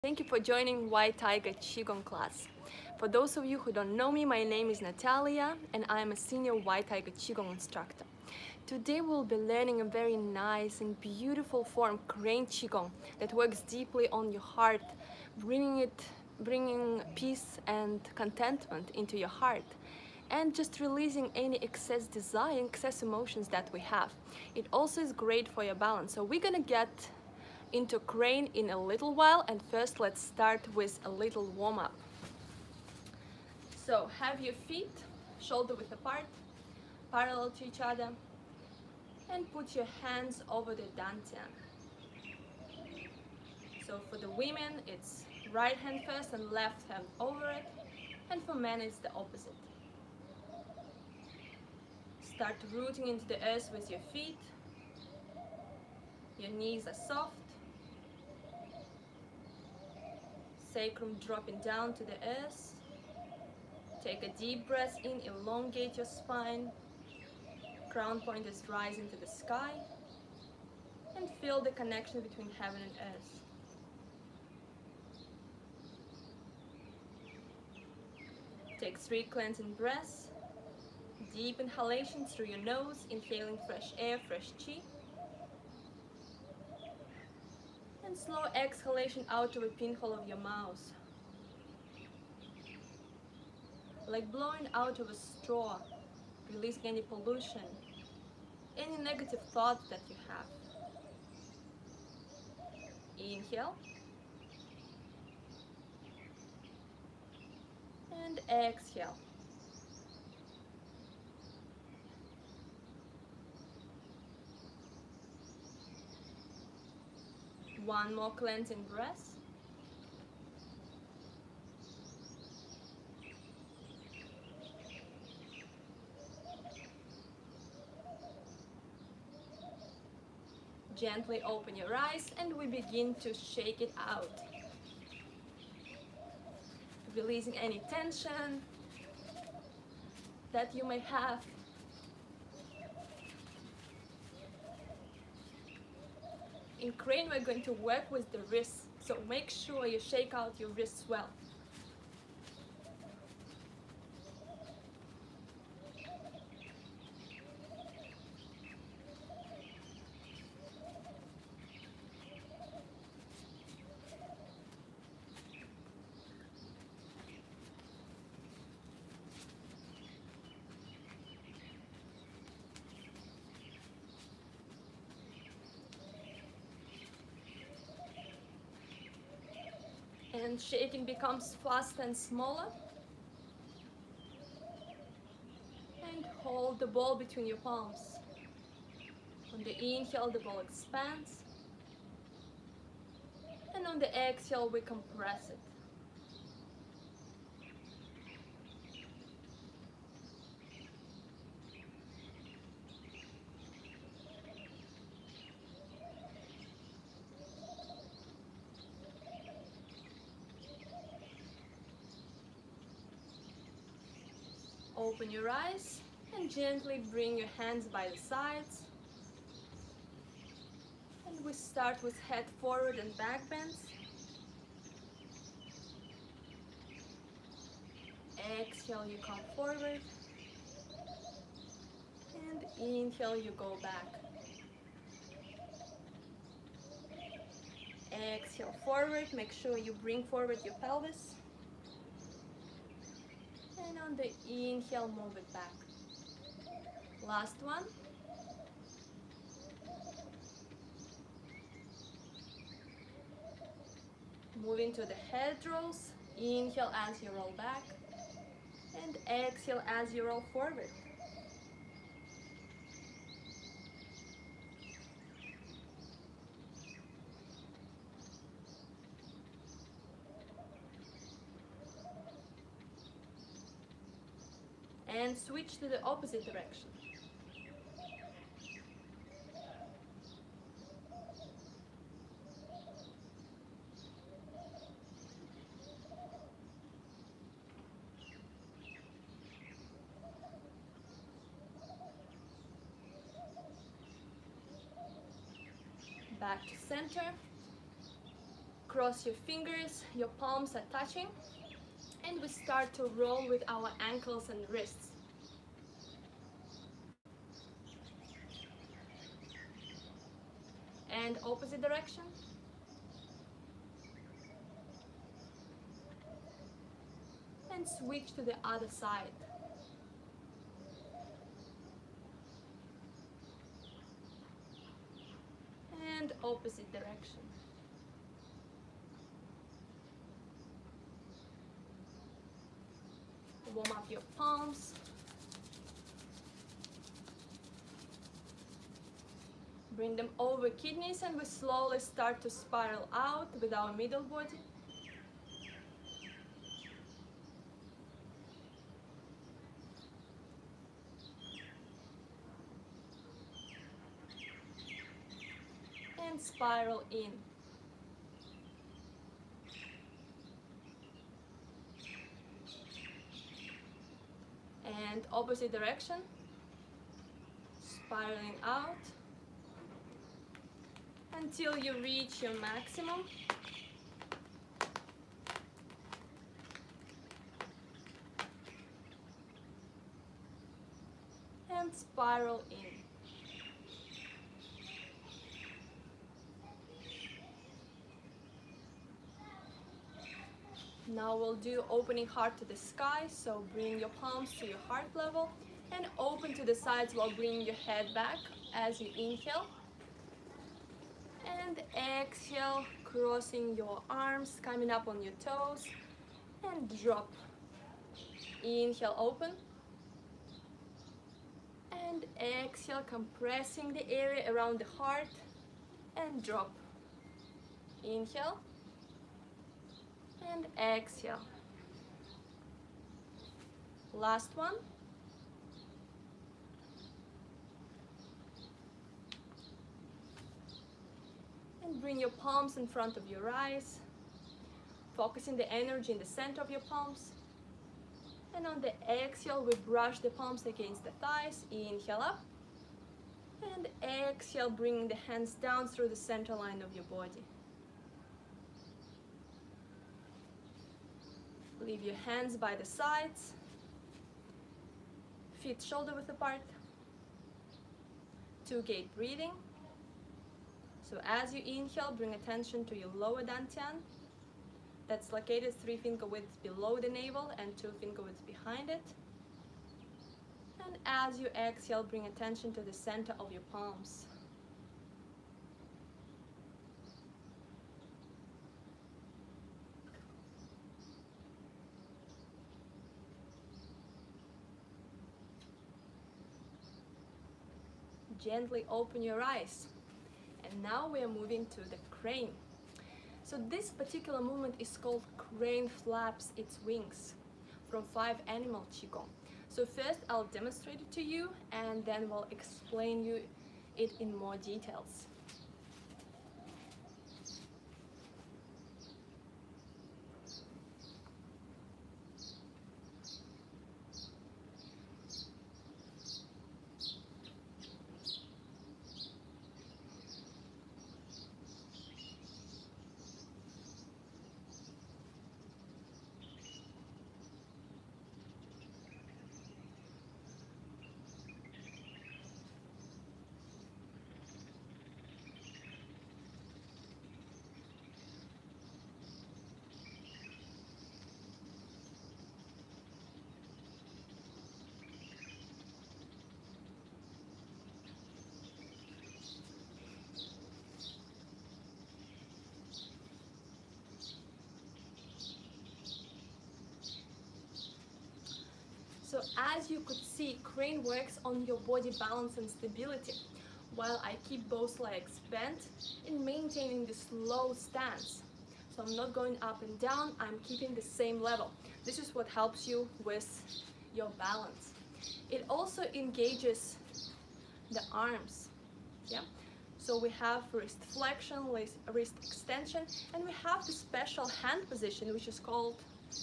Thank you for joining White Tiger Qigong class. For those of you who don't know me, my name is Natalia and I am a senior White Tiger Qigong instructor. Today we'll be learning a very nice and beautiful form, Crane Qigong, that works deeply on your heart, bringing peace and contentment into your heart and just releasing any excess desire, excess emotions that we have. It also is great for your balance. So we're gonna get into crane in a little while, and first let's start with a little warm-up. So have your feet shoulder width apart, parallel to each other, and put your hands over the dantian. So for the women it's right hand first and left hand over it, and for men it's the opposite. Start rooting into the earth with your feet. Your knees are soft, sacrum dropping down to the earth. Take a deep breath in, elongate your spine. Crown point is rising to the sky. And feel the connection between heaven and earth. Take 3 cleansing breaths. Deep inhalation through your nose, inhaling fresh air, fresh chi. And slow exhalation out of a pinhole of your mouth. Like blowing out of a straw, releasing any pollution, any negative thoughts that you have. Inhale. And exhale. One more cleansing breath. Gently open your eyes and we begin to shake it out. Releasing any tension that you may have. In crane we're going to work with the wrists, so make sure you shake out your wrists well. And shaking becomes faster and smaller. And hold the ball between your palms. On the inhale, the ball expands. And on the exhale, we compress it. Open your eyes and gently bring your hands by the sides. And we start with head forward and back bends. Exhale, you come forward. And inhale, you go back. Exhale forward, make sure you bring forward your pelvis. And on the inhale, move it back. Last one. Moving to the head rolls. Inhale as you roll back. And exhale as you roll forward. And switch to the opposite direction. Back to center. cross your fingers, your palms are touching, and we start to roll with our ankles and wrists. And opposite direction. And switch to the other side. And opposite direction. Warm up your palms. Bring them over kidneys, and we slowly start to spiral out with our middle body. And spiral in. And opposite direction. Spiraling out until you reach your maximum. And spiral in. Now we'll do opening heart to the sky, so bring your palms to your heart level and open to the sides while bringing your head back as you inhale. And exhale, crossing your arms, coming up on your toes, and drop. Inhale, open. And exhale, compressing the area around the heart, and drop. Inhale. And exhale. Last one. And bring your palms in front of your eyes, focusing the energy in the center of your palms. And on the exhale, we brush the palms against the thighs. Inhale up. And exhale, bringing the hands down through the center line of your body. Leave your hands by the sides, feet shoulder width apart. 2-gate breathing. So as you inhale, bring attention to your lower dantian. That's located 3-finger width below the navel and 2-finger width behind it. And as you exhale, bring attention to the center of your palms. Gently open your eyes. And now we are moving to the crane. So this particular movement is called crane flaps its wings from 5 animal Qigong. So first I'll demonstrate it to you and then we'll explain you it in more details. So as you could see, crane works on your body balance and stability, while I keep both legs bent in maintaining this low stance. So I'm not going up and down, I'm keeping the same level. This is what helps you with your balance. It also engages the arms, yeah? So we have wrist flexion, wrist extension, and we have the special hand position, which is called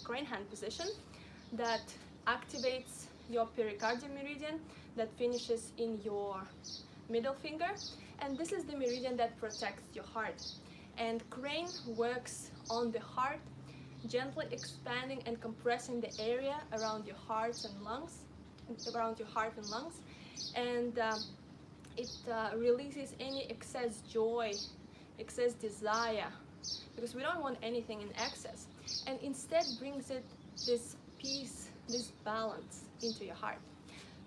crane hand position, that activates your pericardial meridian that finishes in your middle finger, and this is the meridian that protects your heart. And crane works on the heart, gently expanding and compressing the area around your heart and lungs, and it releases any excess joy, excess desire, because we don't want anything in excess, and instead brings it this peace, this balance into your heart.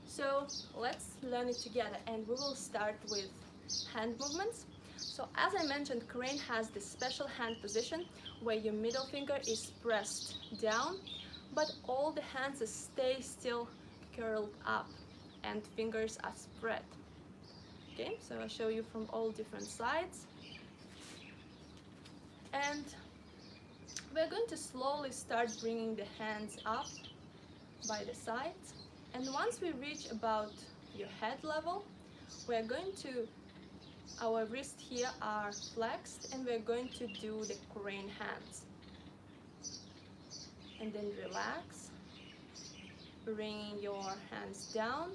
So let's learn it together, and we will start with hand movements. So as I mentioned, crane has this special hand position where your middle finger is pressed down, but all the hands stay still curled up and fingers are spread. Okay, so I'll show you from all different sides. And we're going to slowly start bringing the hands up by the sides. And once we reach about your head level, we're going to, our wrists here are flexed, and we're going to do the crane hands. And then relax, bringing your hands down.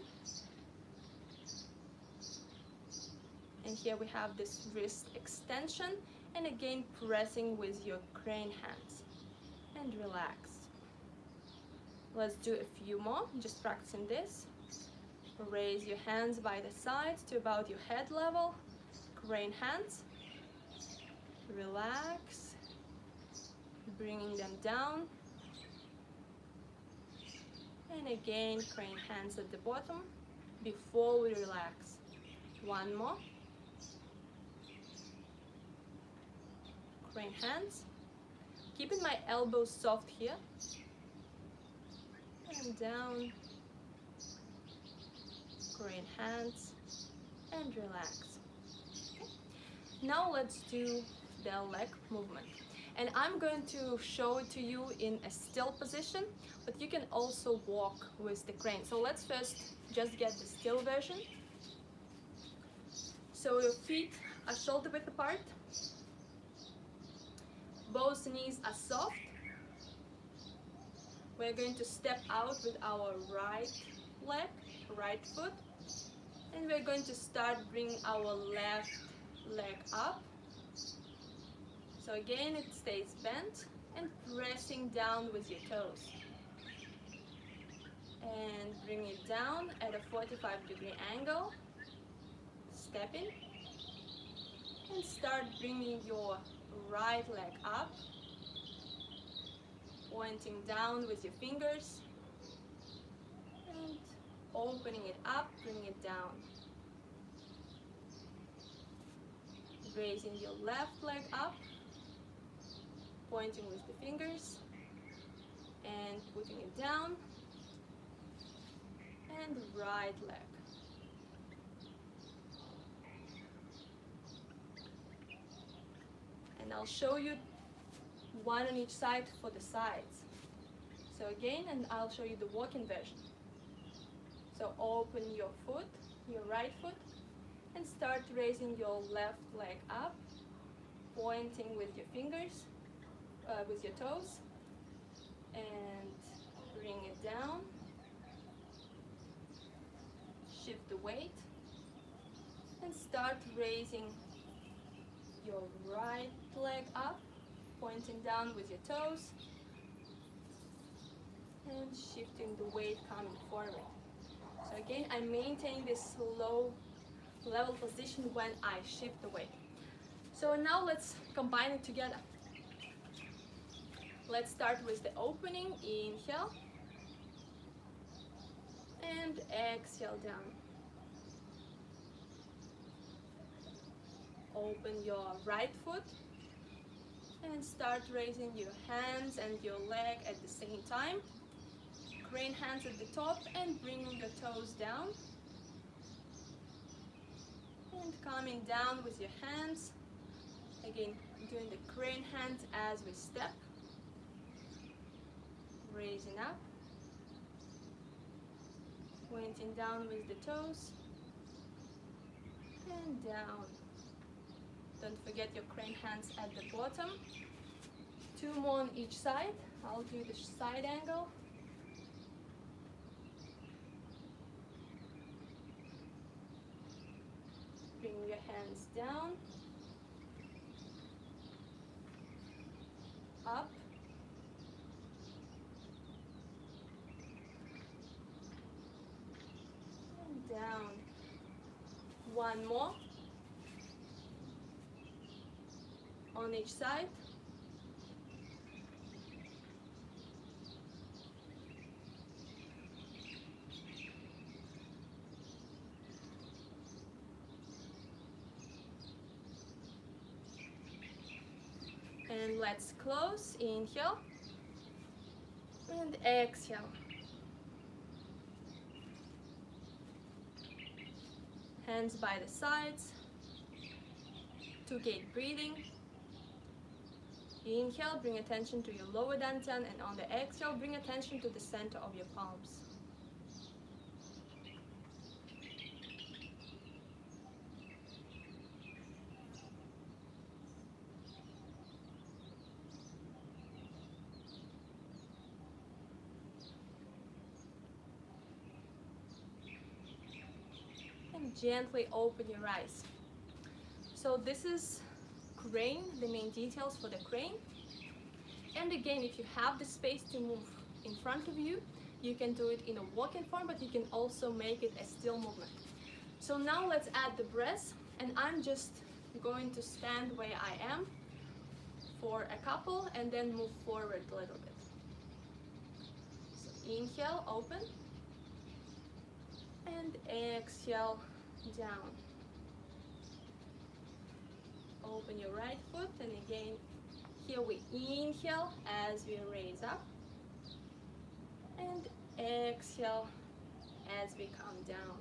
And here we have this wrist extension, and again pressing with your crane hands. And relax. Let's do a few more, just practicing this. Raise your hands by the sides to about your head level. Crane hands. Relax. Bringing them down. And again, crane hands at the bottom before we relax. One more. Crane hands. Keeping my elbows soft here. And down. Crane hands. And relax. Okay. Now let's do the leg movement. And I'm going to show it to you in a still position, but you can also walk with the crane. So let's first just get the still version. So your feet are shoulder width apart. Both knees are soft. We're going to step out with our right leg, right foot. And we're going to start bringing our left leg up. So again, it stays bent and pressing down with your toes. And bring it down at a 45-degree angle. Step in. And start bringing your right leg up. Pointing down with your fingers. And opening it up, bring it down. Raising your left leg up. Pointing with the fingers and putting it down, and right leg. And I'll show you one on each side for the sides. So again, and I'll show you the walking version. So open your foot, your right foot, and start raising your left leg up, pointing with your fingers, with your toes, and bring it down. Shift the weight and start raising your right leg up, pointing down with your toes, and shifting the weight coming forward. So again, I maintain this low level position when I shift the weight. So now let's combine it together. Let's start with the opening. Inhale and exhale down. Open your right foot and start raising your hands and your leg at the same time. Crane hands at the top and bringing your toes down. And coming down with your hands. Again, doing the crane hands as we step. Raising up, pointing down with the toes, and down. Don't forget your crane hands at the bottom. Two more on each side. I'll do the side angle. Bring your hands down. down. One more. On each side. And let's close. Inhale and exhale. Hands by the sides. Two-gate breathing. Inhale, bring attention to your lower dantian, and on the exhale, bring attention to the center of your palms. And gently open your eyes. So this is crane, the main details for the crane. And again, if you have the space to move in front of you, you can do it in a walking form, but you can also make it a still movement. So now let's add the breath, and I'm just going to stand where I am for a couple and then move forward a little bit. So inhale, open, and exhale, down. Open your right foot, and again, here we inhale as we raise up, and exhale as we come down.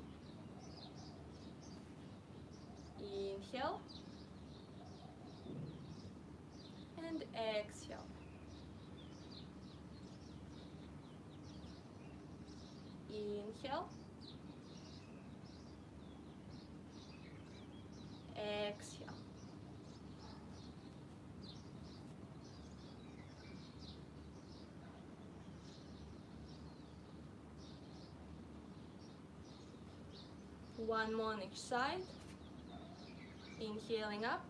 Inhale, and exhale. Inhale, exhale. One more on each side. Inhaling up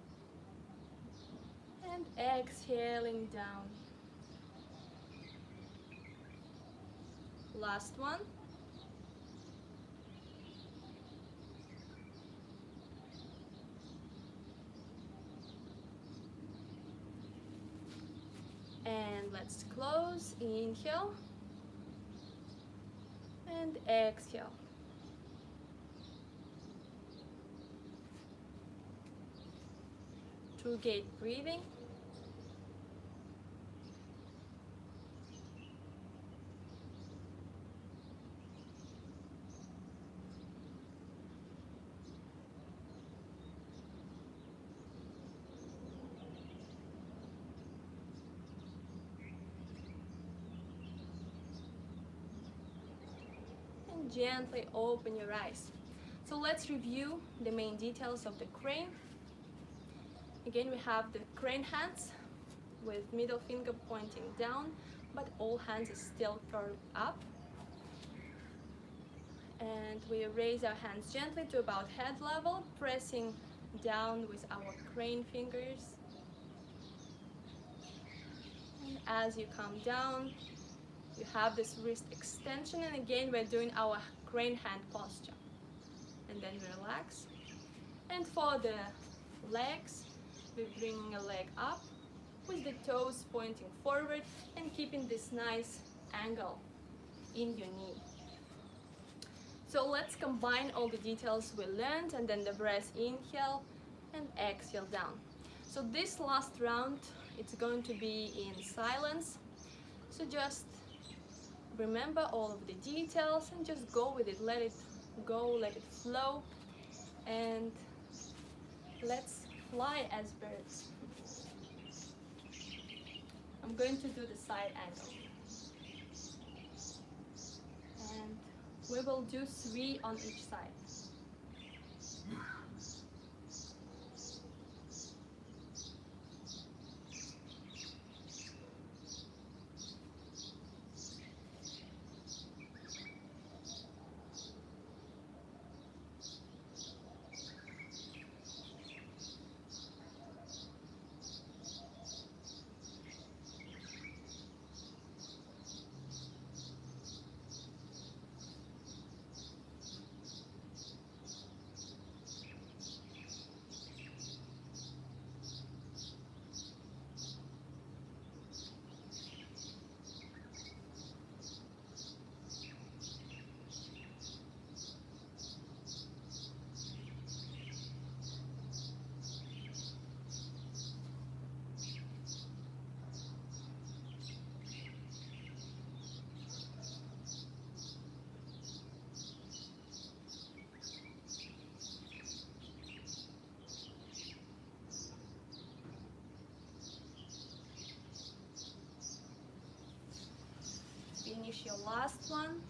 and exhaling down. Last one. And let's close. Inhale and exhale. Two-gate breathing. And gently open your eyes. So let's review the main details of the crane. Again, we have the crane hands with middle finger pointing down, but all hands are still curved up. And we raise our hands gently to about head level, pressing down with our crane fingers. And as you come down, you have this wrist extension, and again we're doing our crane hand posture. And then relax. And for the legs, we're bringing a leg up with the toes pointing forward and keeping this nice angle in your knee. So let's combine all the details we learned, and then the breath, inhale and exhale down. So this last round, it's going to be in silence. So just remember all of the details and just go with it. Let it go, let it flow, and let's fly as birds. I'm going to do the side angle. And we will do 3 on each side. finish your last one.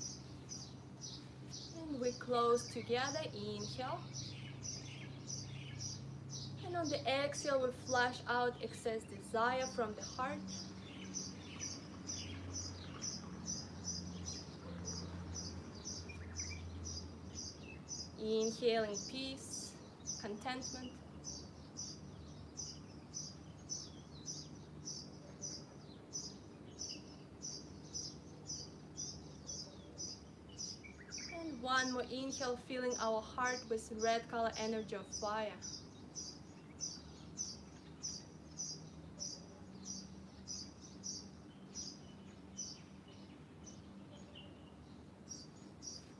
And we close together. Inhale. And on the exhale, we flush out excess desire from the heart. Inhaling peace, contentment. And one more inhale, filling our heart with red color energy of fire.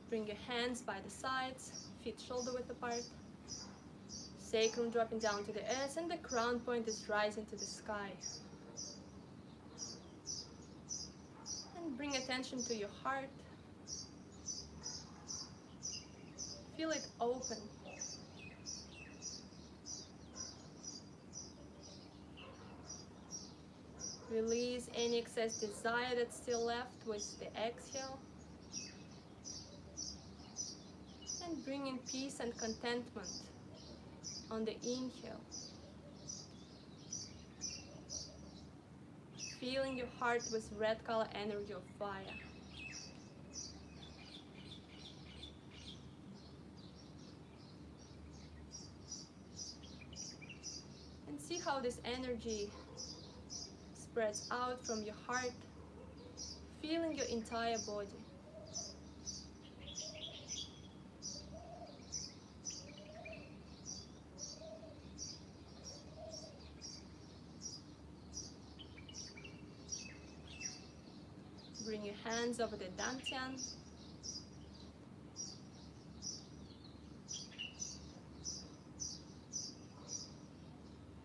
Bring your hands by the sides, feet shoulder width apart. Sacrum dropping down to the earth, and the crown point is rising to the sky. And bring attention to your heart. Feel it open. Release any excess desire that's still left with the exhale. And bring in peace and contentment on the inhale. Feeling your heart with red color energy of fire. And see how this energy spreads out from your heart, feeling your entire body. Bring your hands over the dantian.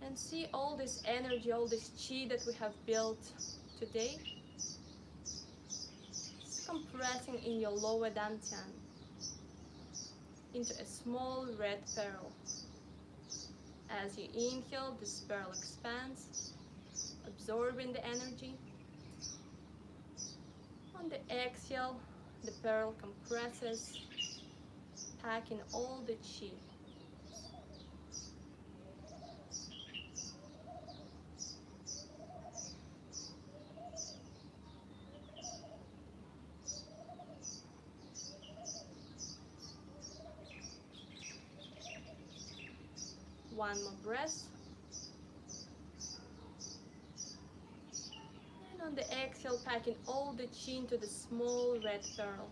And see all this energy, all this chi that we have built today. It's compressing in your lower dantian into a small red pearl. As you inhale, this pearl expands, absorbing the energy. On the exhale, the pearl compresses, packing all the chi. One more breath. And on the exhale, packing all the chi into the small red pearl.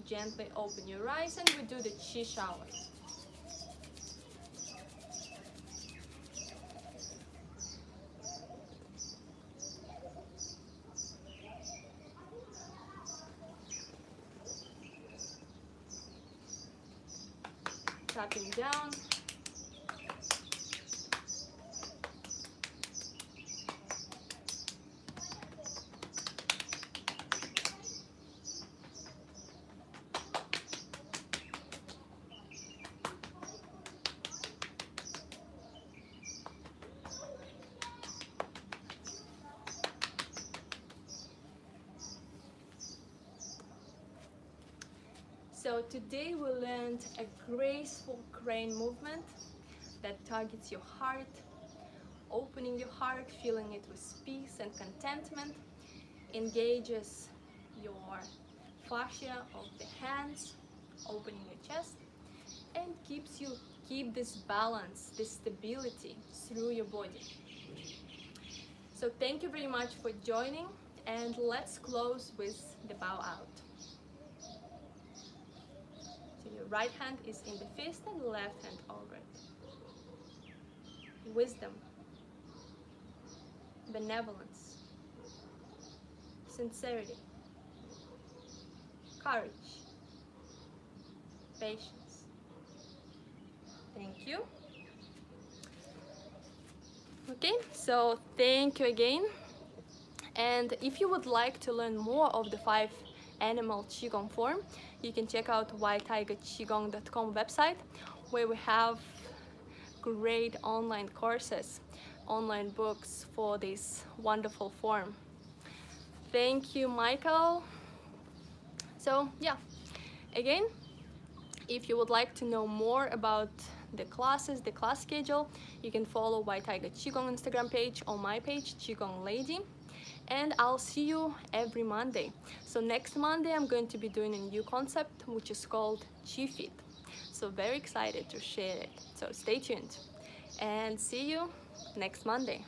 Gently open your eyes and we do the chi shower. Tapping down. So today we learned a graceful crane movement that targets your heart, opening your heart, filling it with peace and contentment, engages your fascia of the hands, opening your chest, and keep this balance, this stability through your body. So thank you very much for joining, and let's close with the bow out. So your right hand is in the fist and left hand over it. Wisdom, benevolence, sincerity, courage, patience. Thank you. Okay, so thank you again. And if you would like to learn more of the 5 animal Qigong form, you can check out wildtigerqigong.com website, where we have great online courses online books for this wonderful form. Thank you, Michael. So yeah, again, if you would like to know more about the classes, the class schedule, you can follow White Tiger Qigong Instagram page or my page, QigongLady. And I'll see you every Monday. So next Monday, I'm going to be doing a new concept, which is called Qi Fit. So very excited to share it. So stay tuned and see you next Monday.